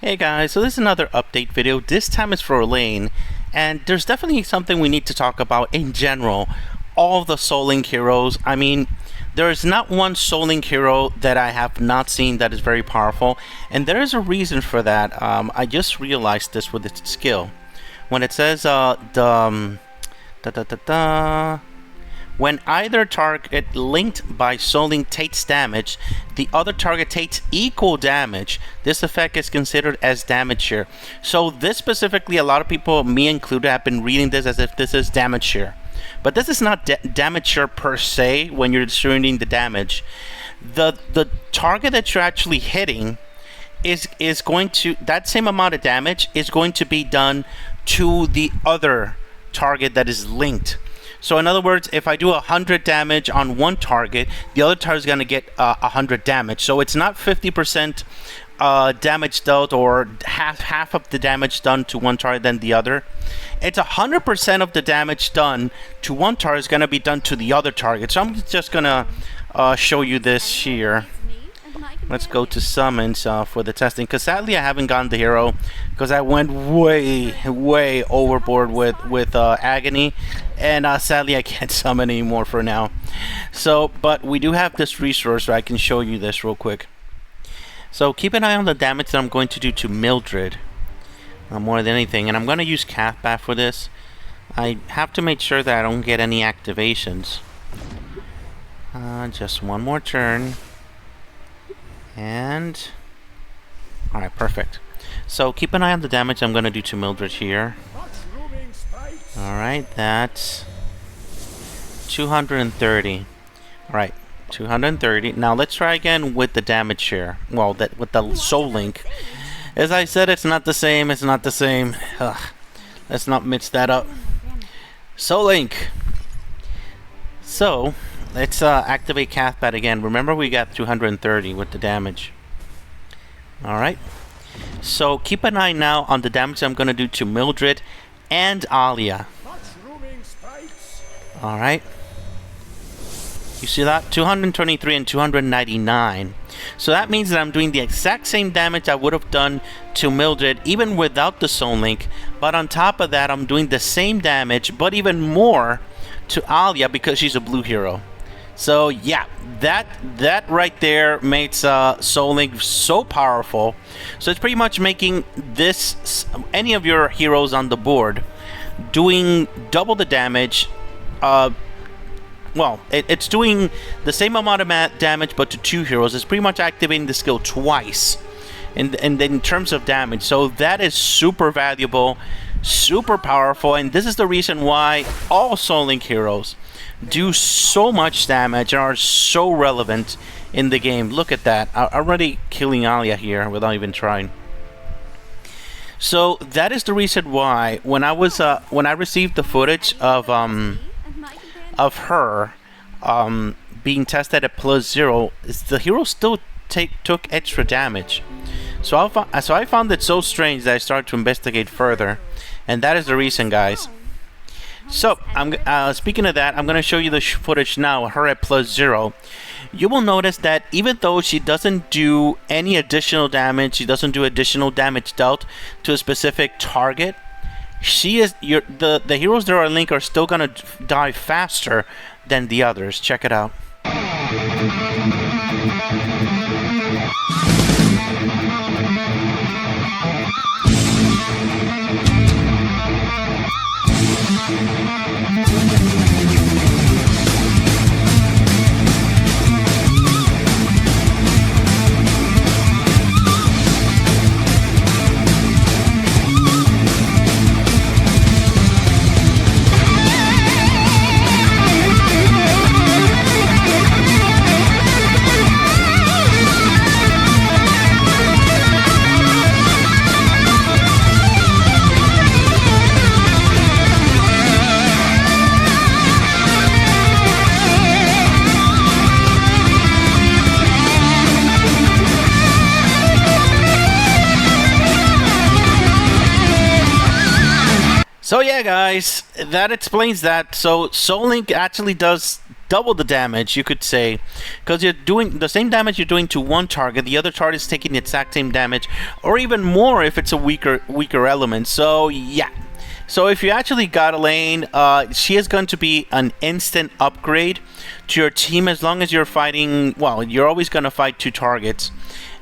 Hey guys, so this is another update video. This time it's for Elaine, and there's definitely something we need to talk about in general. All of the Soul Link heroes. I mean, there is not one Soul Link hero that I have not seen that is very powerful, and there is a reason for that. I just realized this with its skill. When it says when either target linked by Soul Link takes damage, the other target takes equal damage. This effect is considered as damage share. So this specifically, a lot of people, me included, have been reading this as if this is damage share. But this is not damage share per se when you're distributing the damage. The target that you're actually hitting is going to, that same amount of damage is going to be done to the other target that is linked. So in other words, if I do 100 damage on one target, the other target is going to get 100 damage. So it's not 50% damage dealt or half of the damage done to one target than the other. It's 100% of the damage done to one target is going to be done to the other target. So I'm just going to show you this here. Let's go to summons for the testing, because sadly I haven't gotten the hero because I went way overboard with agony, and sadly I can't summon anymore for now. So, but we do have this resource where I can show you this real quick. So keep an eye on the damage that I'm going to do to Mildred more than anything, and I'm going to use Cathbat for this. I have to make sure that I don't get any activations. Just one more turn. And alright, perfect. So keep an eye on the damage I'm going to do to Mildred here. Alright, that's 230. Alright, 230. Now let's try again with the damage share. Well, with the Soul Link. As I said, it's not the same. It's not the same. Ugh. Let's not mix that up. Soul Link. So let's activate Cathbat again. Remember, we got 230 with the damage. Alright. So keep an eye now on the damage I'm going to do to Mildred and Alia. Alright. You see that? 223 and 299. So that means that I'm doing the exact same damage I would have done to Mildred even without the Soul Link. But on top of that, I'm doing the same damage, but even more to Alia because she's a blue hero. So yeah, that right there makes Soul Link so powerful. So it's pretty much making this any of your heroes on the board doing double the damage. Well, it's doing the same amount of damage, but to two heroes. It's pretty much activating the skill twice, and in terms of damage. So that is super valuable, super powerful, and this is the reason why all Soul Link heroes do so much damage and are so relevant in the game. Look at that. I'm already killing Alia here without even trying. So that is the reason why when I was when I received the footage of her being tested at +0, the hero still took extra damage. So I found it so strange that I started to investigate further, and that is the reason, guys. So, speaking of that, I'm going to show you the footage now, her at +0. You will notice that even though she doesn't do any additional damage, she doesn't do additional damage dealt to a specific target, the heroes that are linked are still going to die faster than the others. Check it out. So yeah, guys, that explains that. So Soul Link actually does double the damage, you could say, because you're doing the same damage you're doing to one target, the other target is taking the exact same damage, or even more if it's a weaker element. So yeah. So if you actually got Elaine, she is going to be an instant upgrade to your team as long as you're fighting. Well, you're always going to fight two targets.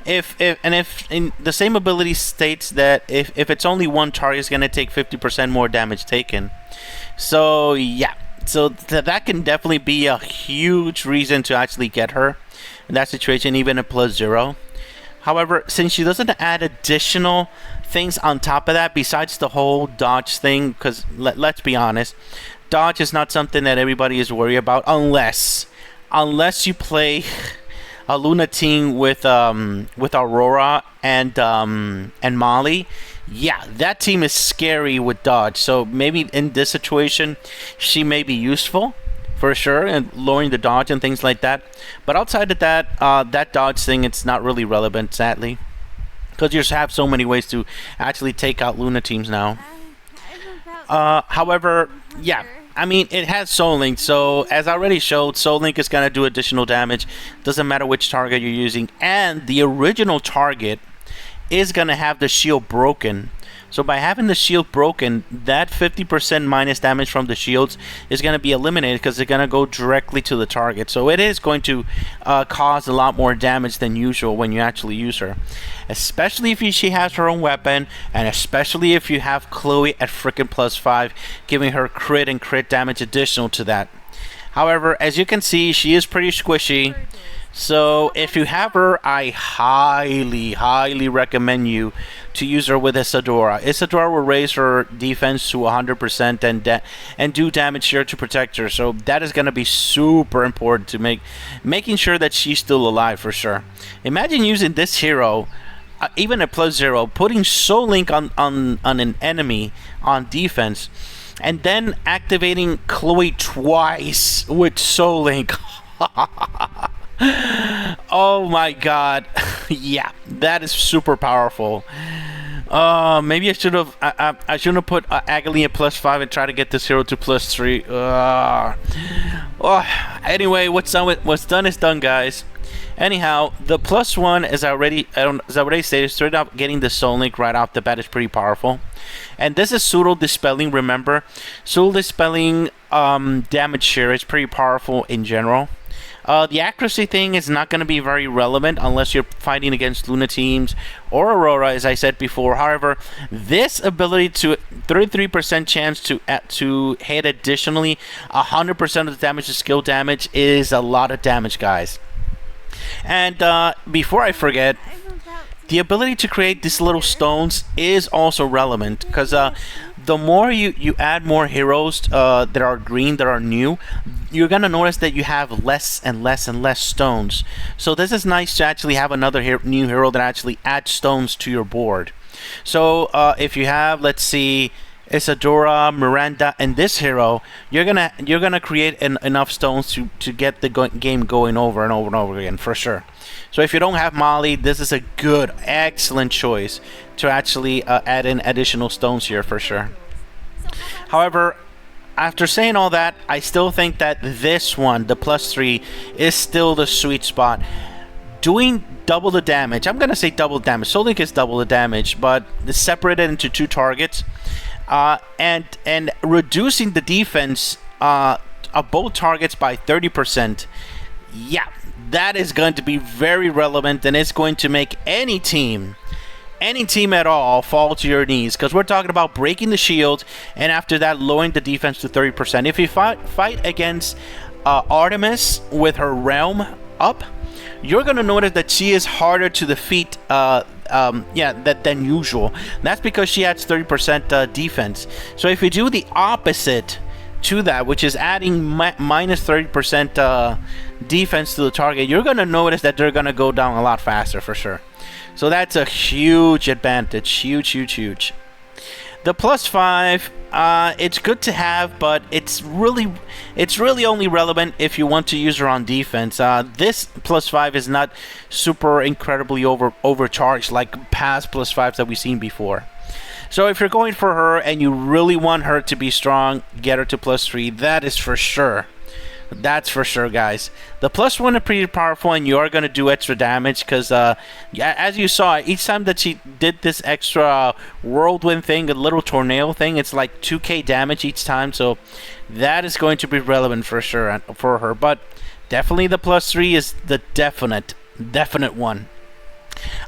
If in the same ability states that if it's only one target, it's going to take 50% more damage taken. So yeah, so that can definitely be a huge reason to actually get her in that situation, even at +0. However, since she doesn't add additional things on top of that, besides the whole dodge thing, because let's be honest, dodge is not something that everybody is worried about unless you play a Luna team with Aurora and Molly. Yeah, that team is scary with dodge. So maybe in this situation, she may be useful for sure, and lowering the dodge and things like that. But outside of that, that dodge thing, it's not really relevant, sadly, because you just have so many ways to actually take out Luna teams now. However, yeah, I mean, it has Soul Link, so as I already showed, Soul Link is going to do additional damage. Doesn't matter which target you're using, and the original target is going to have the shield broken. So by having the shield broken, that 50% minus damage from the shields is going to be eliminated because they're going to go directly to the target. So it is going to cause a lot more damage than usual when you actually use her. Especially if she has her own weapon, and especially if you have Chloe at frickin' +5, giving her crit and crit damage additional to that. However, as you can see, she is pretty squishy. So if you have her, I highly recommend you to use her with Isadora. Isadora will raise her defense to 100% and do damage here to protect her. So that is going to be super important to making sure that she's still alive for sure. Imagine using this hero, even at +0, putting Soul Link on an enemy on defense, and then activating Chloe twice with Soul Link. Oh my god. Yeah, that is super powerful. Maybe I should have I shouldn't have put Agaline at +5 and try to get this hero to +3. Anyway, what's done is done, guys. Anyhow, the +1, as I already stated, straight up getting the Soul Link right off the bat is pretty powerful. And this is pseudo dispelling, remember. Pseudo dispelling damage share is pretty powerful in general. The accuracy thing is not going to be very relevant unless you're fighting against Luna teams or Aurora, as I said before. However, this ability to 33% chance to hit additionally 100% of the damage to skill damage is a lot of damage, guys. And before I forget, the ability to create these little stones is also relevant, because the more you add more heroes that are green, that are new, you're going to notice that you have less and less stones. So this is nice to actually have another new hero that actually adds stones to your board. So if you have, let's see, Isadora, Miranda, and this hero, you're gonna create enough stones to get the game going over and over and over again for sure. So if you don't have Molly, this is a good, excellent choice to actually add in additional stones here for sure. However, after saying all that, I still think that this one, the +3, is still the sweet spot. Doing double the damage, I'm gonna say double damage. Soul Link is double the damage, but it's separated into two targets. And reducing the defense of both targets by 30%. Yeah, that is going to be very relevant, and it's going to make any team at all fall to your knees, because we're talking about breaking the shield and after that lowering the defense to 30%. If you fight against Artemis with her realm up, you're going to notice that she is harder to defeat than usual. That's because she adds 30% defense. So if you do the opposite to that, which is adding minus 30% defense to the target, you're going to notice that they're going to go down a lot faster for sure. So that's a huge advantage. Huge. The +5, it's good to have, but it's really only relevant if you want to use her on defense. This +5 is not super incredibly overcharged like past +5s that we've seen before. So if you're going for her and you really want her to be strong, get her to +3. That is for sure That's for sure, guys. The +1 is pretty powerful, and you are going to do extra damage because, yeah, as you saw, each time that she did this extra whirlwind thing, a little tornado thing, it's like 2k damage each time. So that is going to be relevant for sure for her. But definitely the +3 is the definite one.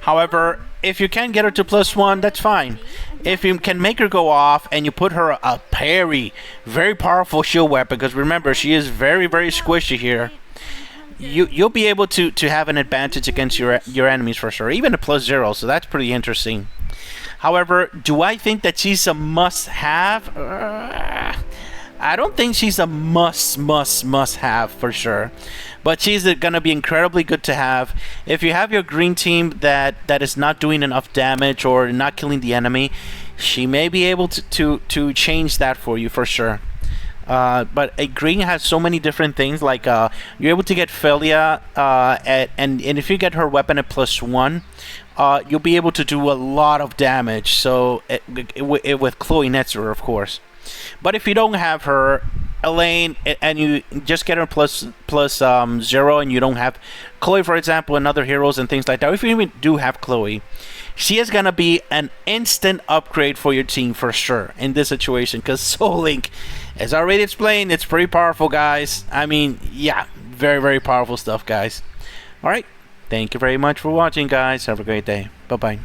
However, if you can get her to +1, that's fine. If you can make her go off and you put her a parry, very powerful shield weapon, because remember, she is very, very squishy here, you'll be able to have an advantage against your enemies for sure, even a +0, so that's pretty interesting. However, do I think that she's a must-have? I don't think she's a must-have for sure. But she's going to be incredibly good to have. If you have your green team that is not doing enough damage or not killing the enemy, she may be able to change that for you for sure. But a green has so many different things, like you're able to get Philia, and if you get her weapon at +1, you'll be able to do a lot of damage. So with Chloe Netzer, of course. But if you don't have her, Elaine, and you just get her +0, and you don't have Chloe, for example, and other heroes and things like that, if you even do have Chloe, she is going to be an instant upgrade for your team for sure in this situation, because Soul Link, as I already explained, it's pretty powerful, guys. I mean, yeah, very, very powerful stuff, guys. Alright, thank you very much for watching, guys. Have a great day. Bye-bye.